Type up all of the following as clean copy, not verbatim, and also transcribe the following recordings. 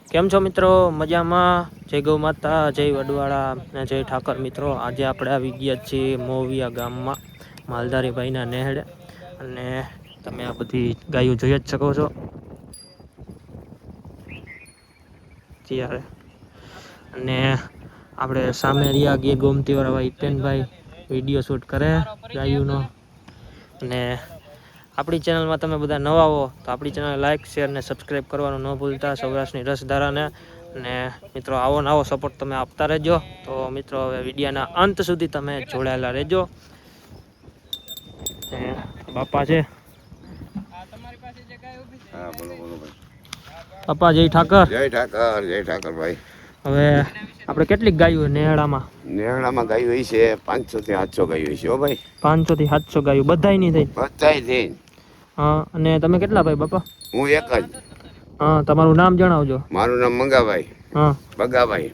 કેમ છો મિત્રો? મજામાં? જય ગૌ માતા, જય વડવાળા અને જય ઠાકર. મિત્રો આજે આપણે આવી ગયા છીએ મોવિયા ગામમાં માલધારી ભાઈના નેહડે, અને તમે આ બધી ગાયો જોઈ જ શકો છો ત્યારે. અને આપણે સામે રહ્યા ગીર ગોમતી વાળા હિતેનભાઈ વિડીયો શૂટ કરે ગાયોનો. અને આપણી ચેનલમાં તમે બધા નવા હો તો આપણી ચેનલ લાઇક, શેર અને સબસ્ક્રાઈબ કરવાનું ન ભૂલતા. સૌરાષ્ટ્રની રસધારાને અને મિત્રો આવો નવો સપોર્ટ તમે આપતા રહેજો. તો મિત્રો હવે વિડીયોના અંત સુધી તમે જોડાયેલા રહેજો. બાપા છે. હા, બોલો બોલો ભાઈ. બાપા જય ઠાકર. જય ઠાકર, જય ઠાકર ભાઈ. હવે આપણે કેટલીક ગાયો નેહડામાં? નેહડામાં ગાયો હોય છે 500 થી 700 ગાયો હોય છે હો ભાઈ. 500 થી 700 ગાયો બધાય ની થઈ? બધાય થઈ. હા, અને તમે કેટલા ભાઈ બાપા? હું એક જ. હા, તમારું નામ જણાવજો. મારું નામ મંગાભાઈ. હા. બગાભાઈ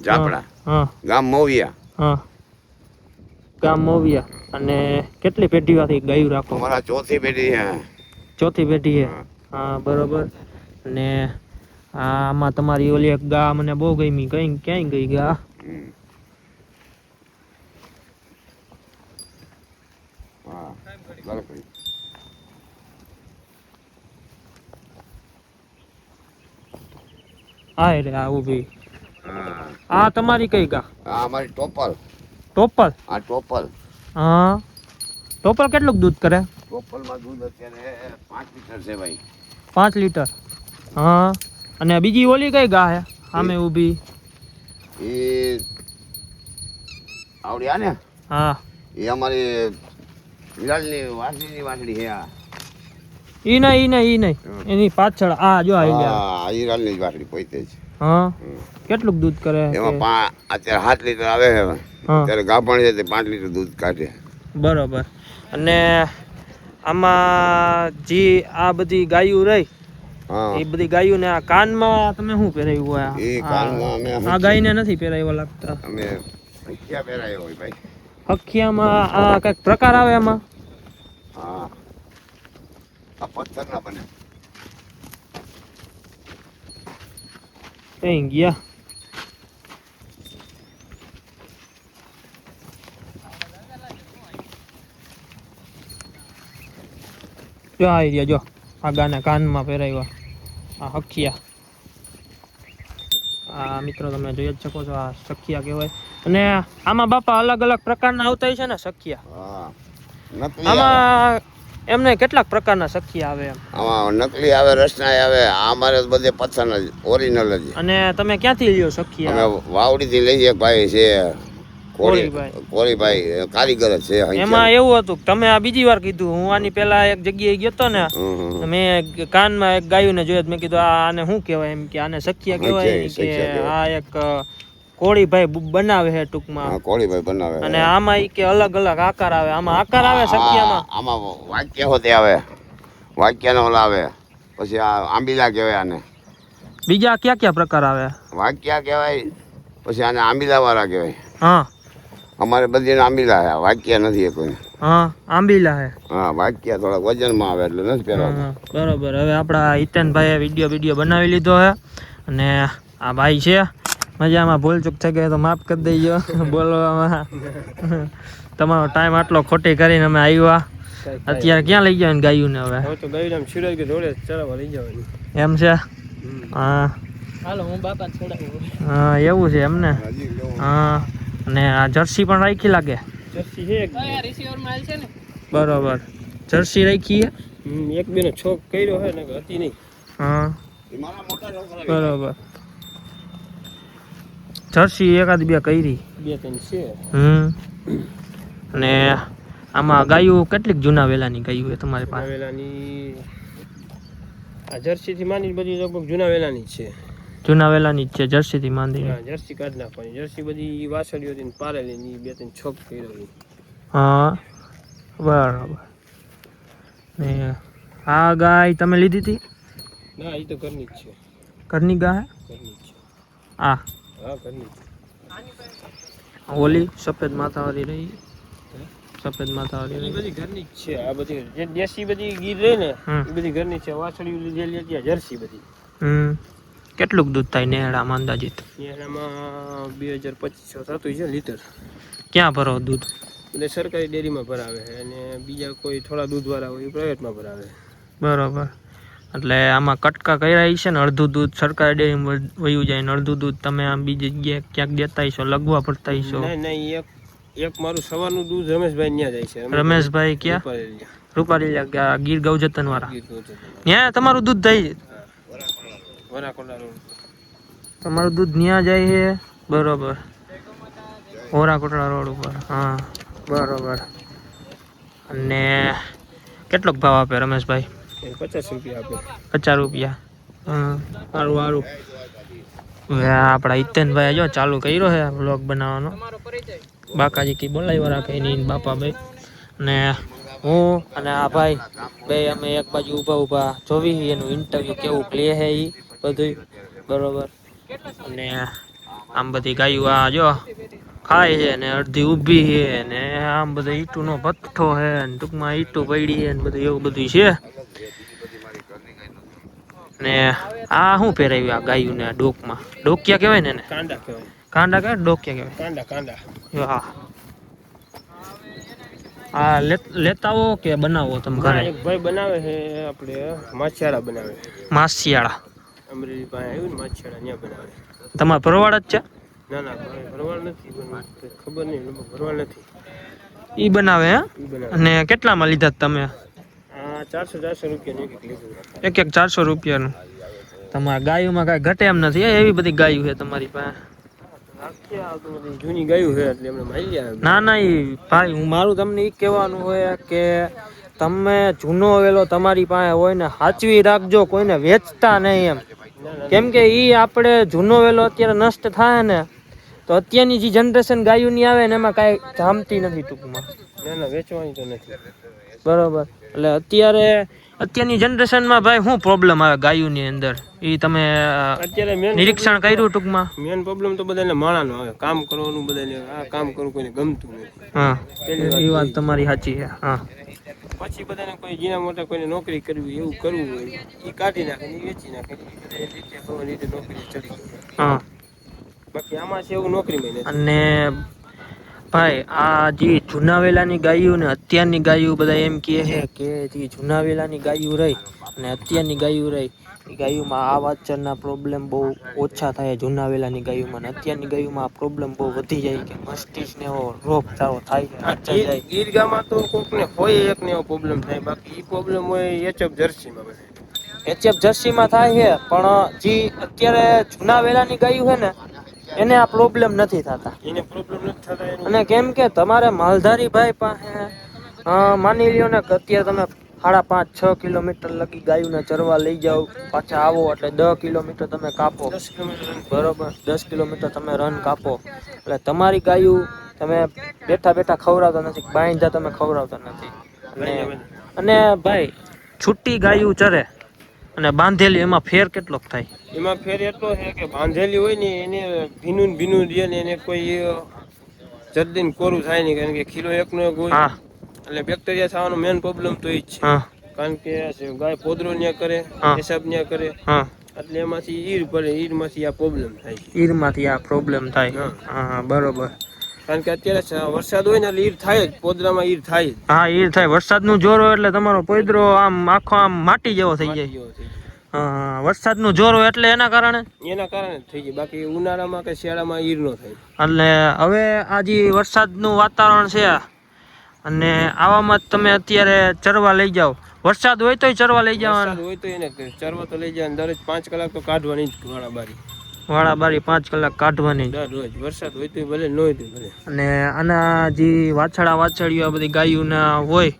જાપડા. હા. ગામ મોવિયા. હા, ગામ મોવિયા. અને કેટલી પેઢીઓથી ગાયું રાખો? અમારા ચોથી પેઢી છે. ચોથી પેઢી છે. હા, બરોબર. અને આમાં તમારી ઓલી એક ગા મને બહુ ગમી. ક્યાંય ગઈ ગા? હા, બરાબર. હા, એટલે આ ઊભી. હા, આ તમારી કઈ ગા? આ અમારી ટોપલ. ટોપલ? આ ટોપલ. હા, ટોપલ કેટલું દૂધ કરે? ટોપલમાં દૂધ અત્યારે 5 લીટર છે ભાઈ. 5 લીટર. હા, અને બીજી ઓલી કઈ ગા હે સામે ઊભી? એ આવડી આ ને? હા, એ અમારી વિરાલની વાસળી છે. આ ઈ નહીં એની પાછળ આ જો આવી ગયા. હા, વિરાલની જ વાસળી પોતે જ. હા, કેટલું દૂધ કરે? એમાં અત્યારે 7 લીટર આવે છે. અત્યારે ગાભણ છે તે 5 લીટર દૂધ કાઢે. બરોબર. અને આમાં જે આ બધી ગાયું રહી, એ બધી ગાયું ને આ કાનમાં તમે શું પહેરાવ્યું હોય? એ કાનમાં અમે આ ગાયને નથી પહેરાવ્યો લાગતા. અમે હખિયા પહેરાયો હોય ભાઈ. હખિયામાં આ કઈક પ્રકાર આવે એમાં? હા, આ પથ્થરના બને. કઈ ગયા? જો આવી ગયા. જો આ ગાને કાનમાં પહેરાવ્યા આ હખિયા. આ મિત્રો તમે જોઈ જ શકો છો, આ સખિયા કહેવાય. અને આમાં બાપા અલગ અલગ પ્રકારના આવતા છે ને સખિયા? હા, આમાં એમને કેટલાક પ્રકારના સખિયા આવે એમ? આમાં નકલી આવે, રસના આવે. આ અમારે બધે પથ્થરના જ ઓરિજિનલ જ. અને તમે ક્યાંથી લ્યો સખિયા? અમે વાવડીથી લઈએ ભાઈ. છે કોળીભાઈ કારીગર જ છે. એમાં એવું હતું તમે આ બીજી વાર કીધું. હું આની પેલા એક જગ્યાએ ગયો હતો ને, મેં કાનમાં એક ગાયું ને જોયો. મેં કીધું આને શું કહેવાય? એમ કે આને સખિયા કહેવાય. કે આ એક કોળીભાઈ બનાવે છે ટૂંકમાં. કોળીભાઈ બનાવે. અને આમાં ઈ કે અલગ અલગ આકાર આવે. આમાં આકાર આવે સખિયામાં? આમાં વાક્ય હોતે આવે, વાક્યનો ઓલા આવે. પછી આ આંબીલા કહેવાય આને. બીજા ક્યાં ક્યાં પ્રકાર આવે? વાક્યા કહેવાય, પછી આને આંબીલા વાળા કહેવાય. હા, અમારે બધી આંબીલા છે, વાક્ય નથી કોઈ. હા, આંબીલા હે. હા, વાક્ય થોડા વજનમાં આવે એટલે નથી પહેરવા. બરોબર. હવે આપણા હિતેનભાઈએ વિડીયો બનાવી લીધો છે. અને આ ભાઈ છે મજામાં. ભૂલચૂક થઈ ગઈ તો માફ કરી દેજો બોલવામાં. તમારો ટાઈમ આટલો ખોટી કરીને અમે આવ્યા. અત્યારે ક્યાં લઈ જવાની ગાયું ને? હવે એમ છે? હા, હાલો હું બાપા છોડાવું. હા, એવું છે એમને? હા. અને આ જર્સી પણ રાખી લાગે? જર્સી છે રિસીવર માલ છે ને. બરોબર. જર્સી રાખી છે? એક બે નો છોક કર્યો છે ને હતી નહીં. હા, બરોબર. જર્સી એકાદ બે કરી? 2-3 છે. અને આમાં ગાયું કેટલીક જૂના વેલાની ગાયું છે તમારી પાસે? વેલાની આ જર્સી થી માંડી બધી લગભગ જૂના વેલાની જ છે. જૂના વેલાની જ છે જર્સી થી માંડી? હા, જર્સી કાઢ નાખવાની. જર્સી બધી વાસળીઓ થી પારેલી ની 2-3 છોક કર્યો. હા, બરાબર. ને આ ગાય તમે લીધી હતી? ના, એ તો ઘરની જ છે. ઘરની ગાય? ઘરની જ છે. આ હા, ઘરની. ઓલી સફેદ માથાવાળી રહી? સફેદ માથાવાળી બધી ઘરની જ છે. આ બધી જે દેશી બધી ગીર રહી ને એ બધી ઘરની છે. વાસળીઓ લીધેલી હતી જર્સી બધી. કેટલુંક દૂધ થાય નેહડામાં અંદાજિત? એનામાં 2200 થતું છે લીટર. ક્યાં ભરો દૂધ? એટલે સરકારી ડેરીમાં ભરાવે છે અને બીજા કોઈ થોડા દૂધવાળા હોય એ પ્રાઇવેટમાં ભરાવે. બરોબર. એટલે આમાં કટકા કર્યા છે ને, અડધું દૂધ સરકારી ડેરીમાં વયું જાય ને અડધું દૂધ તમે આમ બીજી જગ્યાએ ક્યાંક દેતા હશો, લગવા પડતા હશો? નહીં, એક મારું સવારનું દૂધ રમેશભાઈ ત્યાં જાય છે. રમેશભાઈ ક્યાં? રૂપાલી ગીર ગૌજતન વાળા. ત્યાં તમારું દૂધ થાય? તમારું દૂધ ત્યાં જાય છે? બરોબર. ઓરાકોટડા રોડ ઉપર. હા બરોબર. અને કેટલોક ભાવ આપે રમેશભાઈ? 50 રૂપિયા આપે. 50 રૂપિયા. હા સારું સારું. હવે આપણા હિતેનભાઈ જો ચાલુ કર્યો છે વ્લોગ બનાવવાનો. બાકાજી કી બોલાવ્યા રાખે એની બાપાભાઈ અને હું અને આ ભાઈ બે અમે એક બાજુ ઊભા જોવી એનું ઇન્ટરવ્યુ કેવું લે છે એ બધું. બરોબર. અને આમ બધી ગાયું આ જો ખાય છે ને અડધી ઊભી છે ને આમ બધું ઈંટુનો ભઠ્ઠો છે ને ટૂંકમાં ઈંટું પડી છે ને બધું એવું બધું છે. ને આ શું પહેરાવ્યું આ ગાયું ને ડોકમાં? ડોકિયા કહેવાય ને? કાંડા કહેવાય. કાંડા કહેવાય? ડોકિયા કહેવાય? કાંડા. હા. આ લેતા આવો કે બનાવો તમે ઘરે? એક ભાઈ બનાવે છે, આપણે માછિયાળા બનાવે. માછિયાળા અમરેલી પાસે આવ્યું ને માછિયાળા ત્યાં બનાવે. તમારા ભરવાડ જ છે? ના ભરવાડ નથી, ખબર નહીં, ભરવાડ નથી. ઈ બનાવે હે? અને કેટલામાં લીધા તમે? 400 રૂપિયાનું એક લીધું. એક 400 રૂપિયાનું. તમારા ગાયોમાં કાંઈ ઘટે એમ નથી? એવી બધી ગાયું છે તમારી પાસે? જૂની ગાયું છે એટલે એમને મારી આવે. ના એ ભાઈ મારું તમને એ કહેવાનું હોય કે તમે જૂનો વેલો તમારી પાસે હોય ને સાચવી રાખજો, કોઈને વેચતા નહીં એમ. કેમ કે એ આપણે જૂનો વેલો અત્યારે નષ્ટ થાય ને તો અત્યારની જે જનરેશન ગાયુંની આવે ને એમાં કાંઈ જામતી નથી ટૂંકમાં. ના વેચવાની તો નથી. બરોબર. એટલે અત્યારની જનરેશનમાં ભાઈ શું પ્રોબ્લેમ આવે ગાયુંની અંદર એ તમે અત્યારે નિરીક્ષણ કર્યું ટૂંકમાં? મેન પ્રોબ્લેમ તો બધાને માણાનો આવે. કામ કરવાનું બધાને આ કામ કરવું કોઈને ગમતું નથી. હા એ વાત તમારી સાચી છે. હા પછી બધાને કોઈ જીના મોટા કોઈને નોકરી કરવી એવું કરવું હોય એ કાઢી નાખે એ વેચી નાખે રીતે નોકરી ચડી ગઈ. હા બાકી આમાં છે એવું નોકરીમાં નથી. અને ભાઈ આ જે જૂના વેલાની ગાયું ને અત્યારની ગાયું બધા એમ કહે છે કે જે જૂના વેલાની ગાયું રહી અને અત્યારની ગાયું રહી એ ગાયુંમાં આ વાતચરના પ્રોબ્લેમ બહુ ઓછા થાય જૂના વેલાની ગાયુંમાં, ને અત્યારની ગાયુંમાં આ પ્રોબ્લેમ બહુ વધી જાય કે મસ્તિષ્ક ને એવો રોગચાળો થાય છે. ગીર ગામમાં તો કોકને હોય એક ને એવો પ્રોબ્લેમ થાય, બાકી એ પ્રોબ્લેમ હોય એચએફ જર્સીમાં બધે. એચએફ જર્સીમાં થાય છે પણ જે અત્યારે જૂના વેલાની ગાયું છે ને એને આ પ્રોબ્લેમ નથી થતા. એને પ્રોબ્લેમ નથી થતા. અને કેમ કે તમારે માલધારી ભાઈ પાસે માની લ્યો ને કે અત્યારે તમે 5.5-6 કિલોમીટર લગી ગાયુંને ચરવા લઈ જાઓ, પાછા આવો એટલે 10 કિલોમીટર તમે કાપો. 10 કિલોમીટર બરોબર. 10 કિલોમીટર તમે રન કાપો એટલે તમારી ગાયું તમે બેઠા ખવડાવતા નથી, બાંધા તમે ખવડાવતા નથી. અને ભાઈ છૂટી ગાયું ચરે અને બાંધેલી એમાં ફેર કેટલોક થાય? એમાં ફેર એટલો છે કે બાંધેલી હોય ને એને ભીનું રહે ને એને કોઈ જલ્દી કોરું થાય નહીં, કારણ કે ખીલો એકનો એક હોય. હા એટલે બેક્ટેરિયા થવાનો મેન પ્રોબ્લેમ તો એ જ છે. કારણ કે ગાય પોદરો ન્યા કરે, પેશાબ ન્યા કરે, એટલે એમાંથી ઈર પડે, ઈરમાંથી આ પ્રોબ્લેમ થાય. ઈરમાંથી આ પ્રોબ્લેમ થાય. હા બરોબર. કારણ કે અત્યારે વરસાદ હોય ને એટલે ઈર થાય જ, પોદરામાં ઈર થાય જ. હા ઈર થાય. વરસાદનું જોર હોય એટલે તમારો પોદરો આમ આખો આમ માટી જેવો થઈ જાય. હા વરસાદનું જોર હોય એટલે એના કારણે જ થઈ જાય. બાકી ઉનાળામાં કે શિયાળામાં ઈર નો થાય. એટલે હવે આ જે વરસાદનું વાતાવરણ છે અને આવામાં તમે અત્યારે ચરવા લઈ જાઓ, વરસાદ હોય તોય ચરવા લઈ જવાના? હોય તો એને ચરવા તો લઈ જાય, દરરોજ 5 કલાક તો કાઢવાની જ વાળાબારી 5 કલાક કાઢવાની રોજ. વરસાદ હોય તો ભલે, ન હોય તો ભલે. અને આના જે વાછડીઓ આ બધી ગાયુંના હોય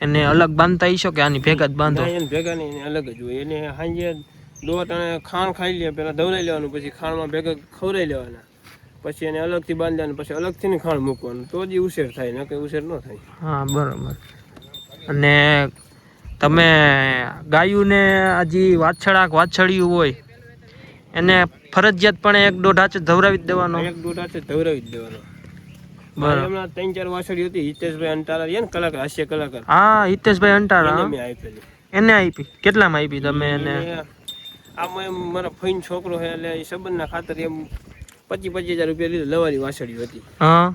એને અલગ બાંધતા હશો કે આની ભેગા જ બાંધો? એને ભેગા નહીં, એને અલગ જ હોય. એને સાંજે દોટ અને ખાણ ખાઈ લે, પેલા દવરાઈ લેવાનું, પછી ખાણમાં ભેગા ખવડાવી લેવાના, પછી એને અલગથી બાંધવાનું, પછી અલગથી ખાણ મૂકવાનું, તો જ ઉછેર થાય, ન કે ઉછેર ન થાય. હા બરાબર. અને તમે ગાયુંને આ જે વાછડિયું હોય એને ફરજિયાતપણે 1-1.5 હાથ ધવરાવી જ દેવાનો? 1-1.5 હાથ ધવરાવી જ દેવાનો. બરાબર. હમણાં 3-4 વાછડી હતી. હિતેશભાઈ અંટારા રહ્યા ને કલાકાર, હાસ્ય કલાકાર. હા હિતેશભાઈ અંટારા. એને મેં આપેલી. એને આપી? કેટલામાં આપી તમે એને? આમાં એમ મારા ફઈન છોકરો છે એટલે એ સંબંધના ખાતર એમ 25,000 રૂપિયા લીધો. લવાની વાસળીઓ હતી હા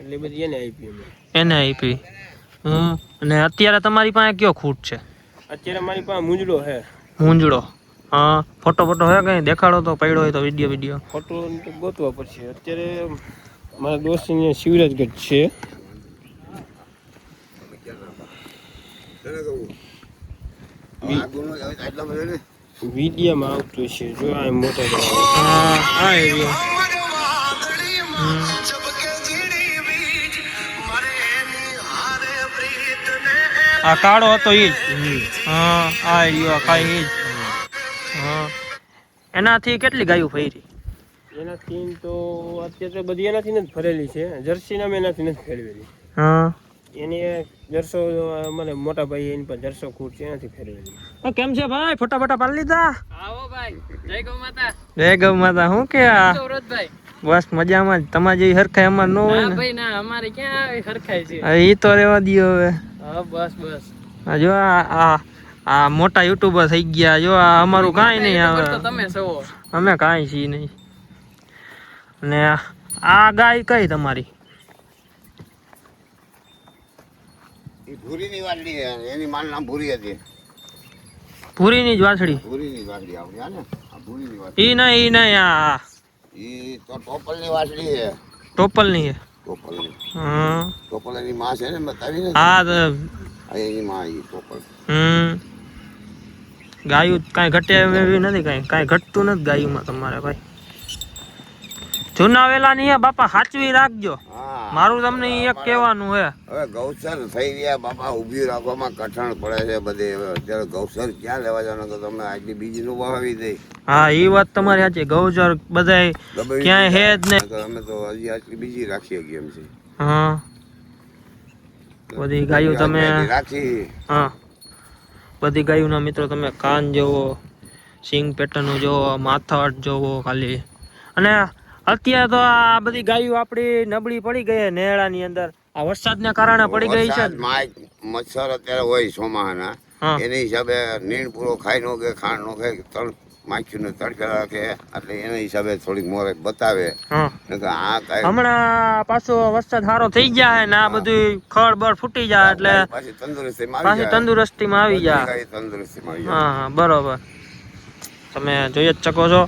એટલે બધી એને આપી અમે. એને આપી. અને અત્યારે તમારી પાસે કયો ખૂટ છે? અત્યારે મારી પાસે મૂંજડો છે. મૂંજડો. હા ફોટો હે કઈ દેખાડો તો, પડ્યો હોય તો વિડીયો. ફોટો ગોતવા પડશે. અત્યારે મારા દોસ્તને શિવરાજગઢ છે. વિડીયામાં આવતું છે જો આ મોટા. હા એરિયો. આ કાળો હતો ઈ જ. હા આ એરિયો ખાઈ ઈ જ. હા એનાથી કેટલી ગાયું ફરી? એનાથી તો અત્યારે તો બધી એનાથી જ ફરેલી છે. જર્સી નામ એનાથી નથી ફેરવેલી. હા એની જરસો મને મોટા ભાઈ એની પર જરસો ખૂટ છે એનાથી ફેરવેલી. કેમ છે ભાઈ? ફટાફટા પાડી લીધા? આવો ભાઈ. જય ગૌ માતા. જય ગૌ માતા. શું કે આ વ્રતભાઈ? બસ મજામાં જ. તમારે જેવી હરખાઈ અમાર ન હોય ના ને. ભાઈ ના, અમારે ક્યાં આવી હરખાય છે. ઈ તો રેવા દયો હવે. હા બસ. આ જો આ મોટા યુટ્યુબર થઈ ગયા. જો આ અમારું કાંઈ નહીં તો આવે. તમે સવો. અમે કાંઈ છીએ નહીં. ને આ ગાય કઈ તમારી? એ ભૂરીની વાસળી છે. એની માનું નામ ભૂરી હતી. પૂરીની જ વાછડી? ભૂરીની વાસળી આવડી આ ને આ ભૂરીની વાસળી. ઈ નહીં આ ઈ તો ટોપલની વાસળી છે. ટોપલની છે. ટોપલની. હા ટોપલ એની માં છે ને બતાવી ને. હા આ એની માં ઈ ટોપલ. ગાયું કાંઈ ઘટે એવી નથી. કાંઈ ઘટતું નથી ગાયુંમાં તમારે ભાઈ. જૂના વેલાની હે બાપા, સાચવી રાખજો. હા મારું તમને ઈ એક કહેવાનું હે. હવે ગૌસર થઈ ગયા બાપા, ઊભી રાખવામાં કઠણ પડે છે બધે. હવે અત્યારે ગૌસર ક્યાં લેવા જવાનું? તો તમે આટલી બીજી નું વાવી દે. હા ઈ વાત તમારી સાચી. ગૌચર બધાય ક્યાંય હે જ નહીં. અમે તો હજી આટલી બીજી રાખીએ કેમ છે. હા બધી ગાયું તમે રાખી. હા બધી ગાયુંના મિત્રો તમે કાન જોવો, સિંગ પેટર્ન જોવો, માથાટ જોવો ખાલી. અને અત્યારે તો આ બધી ગાયું આપણી નબળી પડી ગઈ નેહળાની અંદર. આ વરસાદને કારણે પડી ગઈ છે. મચ્છર અત્યારે હોય ચોમાહાના, હા એની હિસાબે નીણ પૂરો ખાઈ નો કે ખાંડ નો ખાય, માખીને તડકા રાખે, એટલે એના હિસાબે થોડીક મોરે બતાવે. હા આ કઈ હમણાં પાછો વરસાદ સારો થઈ જાય ને આ બધું ખડ બળ ફૂટી જાય એટલે પાછી તંદુરસ્તીમાં પાછી તંદુરસ્તીમાં આવી જાય. તંદુરસ્તીમાં આવી જાય. હા બરોબર. તમે જોઈ જ શકો છો.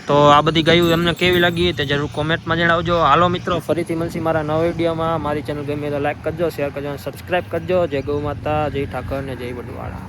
તો આ બધી ગાયું એમને કેવી લાગી તે જરૂર કોમેન્ટમાં જણાવજો. હાલો મિત્રો, ફરીથી મળશે મારા નવા વિડીયોમાં. મારી ચેનલ ગમે તો લાઈક કરજો, શેર કરજો અને સબસ્ક્રાઈબ કરજો. જય ગૌ માતા, જય ઠાકર ને જય બટવાળા.